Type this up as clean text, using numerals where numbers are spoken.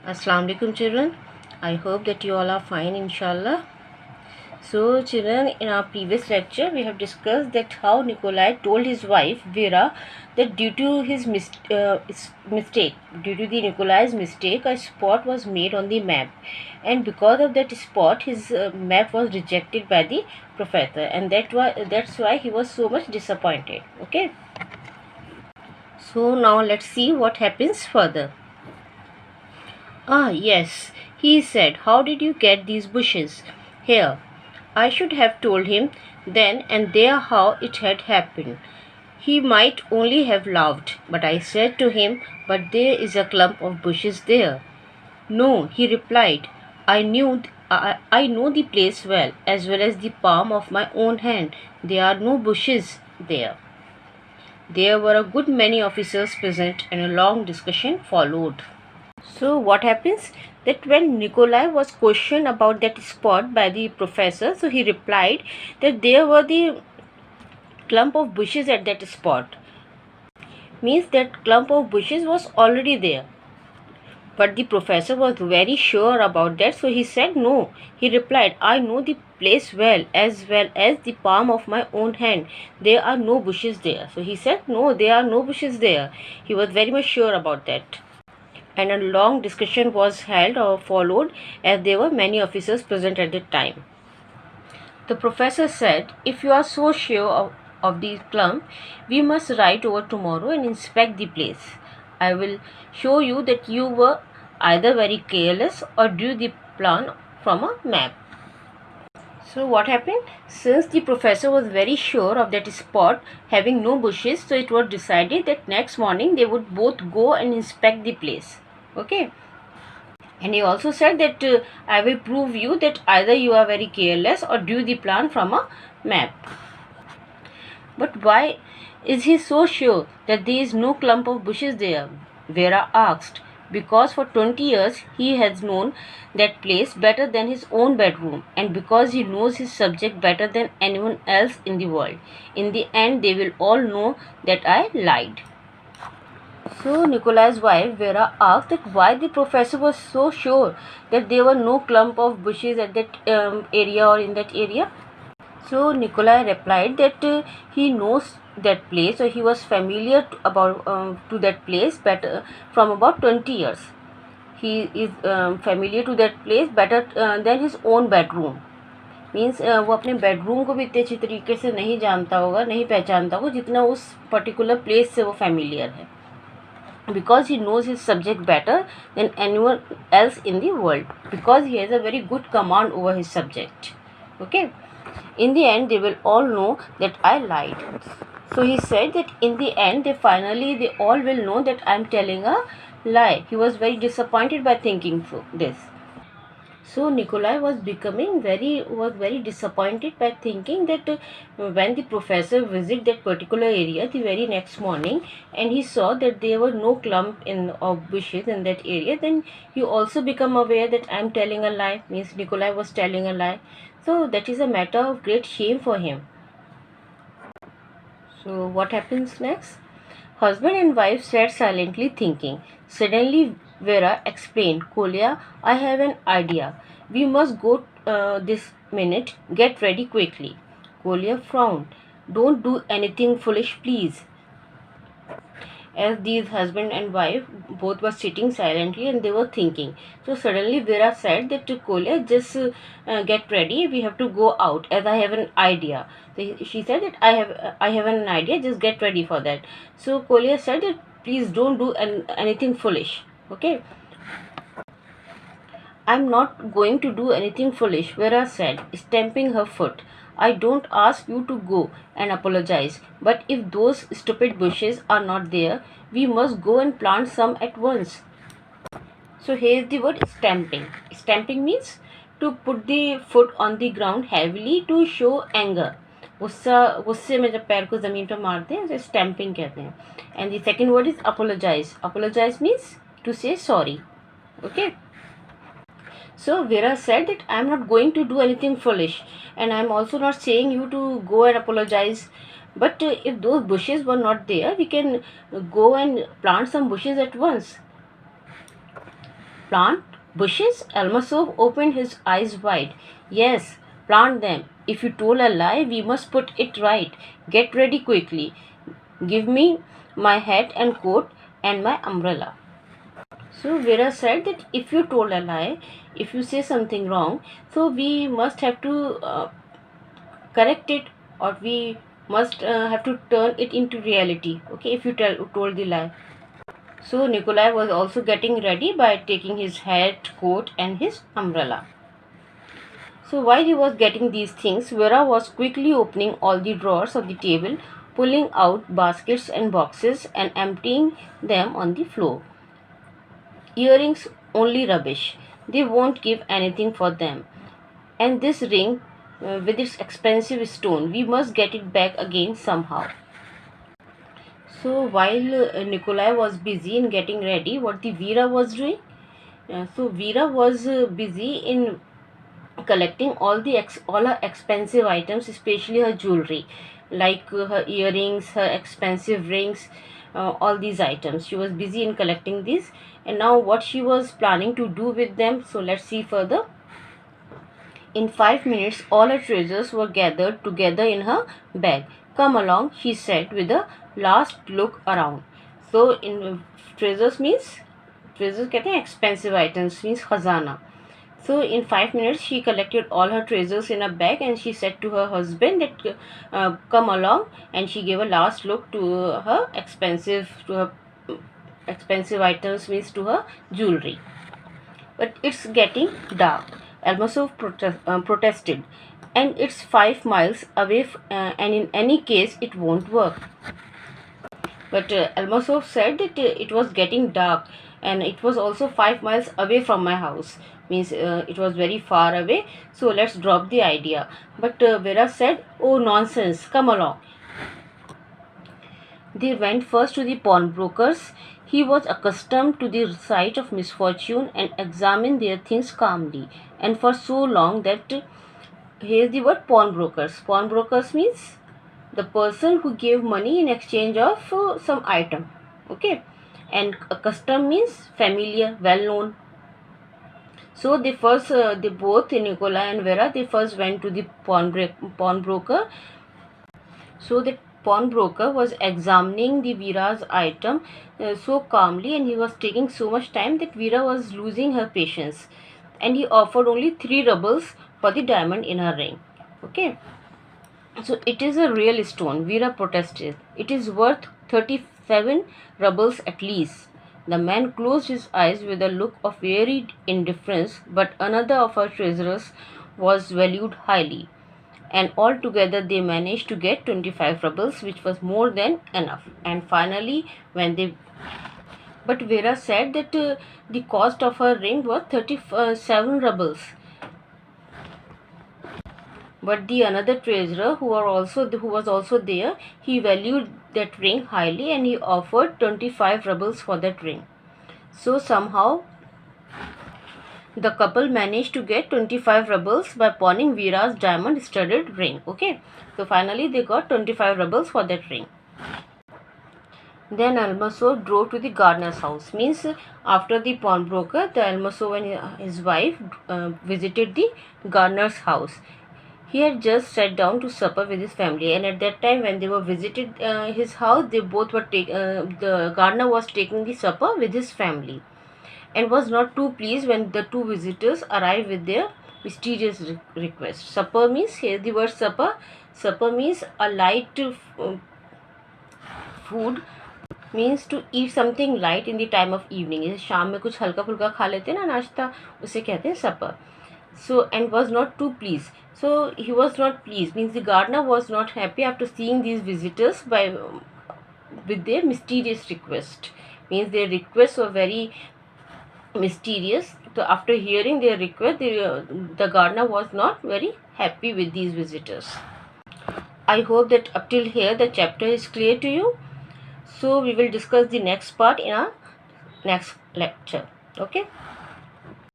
Assalamu alaikum children. I hope that you all are fine inshallah. So children, in our previous lecture we have discussed that how Nikolai told his wife Vera that due to his mistake, due to the Nikolai's mistake, a spot was made on the map, and because of that spot his map was rejected by the professor, and that's why he was so much disappointed. Okay, so now let's see what happens further. Ah, yes, he said, how did you get these bushes? Here. I should have told him then and there how it had happened. He might only have laughed, but I said to him, but there is a clump of bushes there. No, he replied, I know the place well as the palm of my own hand. There are no bushes there. There were a good many officers present, and a long discussion followed. So what happens that when Nikolai was questioned about that spot by the professor, so he replied that there were the clump of bushes at that spot. Means that clump of bushes was already there. But the professor was very sure about that, so he said no. He replied, I know the place well as the palm of my own hand. There are no bushes there. So he said no, there are no bushes there. He was very much sure about that. And a long discussion was held or followed, as there were many officers present at the time. The professor said, if you are so sure of the clump, we must ride over tomorrow and inspect the place. I will show you that you were either very careless or drew the plan from a map. So what happened? Since the professor was very sure of that spot having no bushes, so it was decided that next morning they would both go and inspect the place. Okay. And he also said that I will prove you that either you are very careless or drew the plan from a map. But why is he so sure that there is no clump of bushes there? Vera asked. Because for 20 years he has known that place better than his own bedroom, and because he knows his subject better than anyone else in the world. In the end, they will all know that I lied. So Nikolai's wife Vera asked that why the professor was so sure that there were no clump of bushes at that area or in that area. So Nikolai replied that he knows that place, or he was familiar to that place better from about 20 years. He is familiar to that place better than his own bedroom. Means वो अपने bedroom को भी इतने अच्छी तरीके से नहीं जानता होगा, नहीं पहचानता होगा जितना उस पर्टिकुलर प्लेस से वो फैमिलियर है. Because he knows his subject better than anyone else in the world, because he has a very good command over his subject. Okay, in the end they will all know that I lied. So he said that in the end they all will know that I am telling a lie. He was very disappointed by thinking this. So Nikolai was very disappointed by thinking that when the professor visited that particular area the very next morning, and he saw that there were no clump of bushes in that area, then he also become aware that I am telling a lie. Means Nikolai was telling a lie. So that is a matter of great shame for him. So what happens next? Husband and wife sat silently thinking. Suddenly Vera explained, Kolya, I have an idea. We must go this minute. Get ready quickly. Kolya frowned. Don't do anything foolish, please. As these husband and wife both were sitting silently and they were thinking. So suddenly Vera said that to Kolya, just get ready. We have to go out, as I have an idea. So she said that I have an idea. Just get ready for that. So Kolya said that please don't do anything foolish. Okay. I'm not going to do anything foolish, Vera said, stamping her foot. I don't ask you to go and apologize, but if those stupid bushes are not there, we must go and plant some at once. So here is the word stamping. Stamping means to put the foot on the ground heavily to show anger. गुस्से में जब पैर को जमीन पर मारते हैं उसे स्टैम्पिंग कहते हैं. And the second word is apologize. Apologize means to say sorry. Okay. So Vera said that I am not going to do anything foolish, and I am also not saying you to go and apologize. But if those bushes were not there, we can go and plant some bushes at once. Plant bushes? Almasov opened his eyes wide. Yes, plant them. If you told a lie, we must put it right. Get ready quickly. Give me my hat and coat and my umbrella. So Vera said that if you told a lie, if you say something wrong, so we must have to correct it, or we must have to turn it into reality. Okay, if you told the lie. So Nikolai was also getting ready by taking his hat, coat, and his umbrella. So while he was getting these things, Vera was quickly opening all the drawers of the table, pulling out baskets and boxes and emptying them on the floor. Earrings, only rubbish. They won't give anything for them. And this ring, with its expensive stone, we must get it back again somehow. So while Nikolai was busy in getting ready, what the Vera was doing? So Vera was busy in collecting all her expensive items, especially her jewelry, like her earrings, her expensive rings, all these items. She was busy in collecting these, and now what she was planning to do with them. So let's see further. In 5 minutes, all her treasures were gathered together in her bag. Come along, she said with a last look around. So in treasures means, treasures कहते हैं expensive items, means खजाना. So in 5 minutes she collected all her treasures in a bag, and she said to her husband that come along, and she gave a last look to her expensive items, means to her jewelry. But it's getting dark. Almasov protested, and it's 5 miles away, and in any case it won't work. But Almasov said that it was getting dark, and it was also 5 miles away from my house, means it was very far away, so let's drop the idea. But Vera said, oh nonsense, come along. They went first to the pawnbroker's. He was accustomed to the sight of misfortune and examined their things calmly, and for so long that, here is the word pawnbrokers. Pawnbrokers means the person who gave money in exchange of some item. Okay, and accustomed means familiar, well known. So they both, Nikolai and Vera, they first went to the pawnbroker. So the pawnbroker was examining the Vera's item so calmly, and he was taking so much time that Vera was losing her patience, and he offered only 3 rubles for the diamond in her ring. Okay, so it is a real stone, Vera protested. It is worth 37 rubles at least. The man closed his eyes with a look of wearied indifference, but another of her treasures was valued highly, and altogether they managed to get 25 rubles, which was more than enough. And finally, but Vera said that the cost of her ring was 37 rubles. But the another treasurer who was also there, he valued that ring highly, and he offered 25 rubles for that ring. So somehow the couple managed to get 25 rubles by pawning Vera's diamond studded ring. Okay, so finally they got 25 rubles for that ring. Then Almasov drove to the gardener's house. Means after the pawnbroker, the Almasov and his wife visited the gardener's house. He had just sat down to supper with his family, and at that time when they were visited his house, they both were the gardener was taking the supper with his family, and was not too pleased when the 2 visitors arrived with their mysterious request. Supper means, here the word supper. Supper means a light food, means to eat something light in the time of evening. जैसे शाम में कुछ हल्का फुल्का खा लेते हैं ना, नाश्ता, उसे कहते हैं supper. So, and was not too pleased. So he was not pleased, means the gardener was not happy after seeing these visitors with their mysterious request. Means their requests were very mysterious. So after hearing their request, the gardener was not very happy with these visitors. I hope that up till here the chapter is clear to you. So we will discuss the next part in our next lecture. Okay.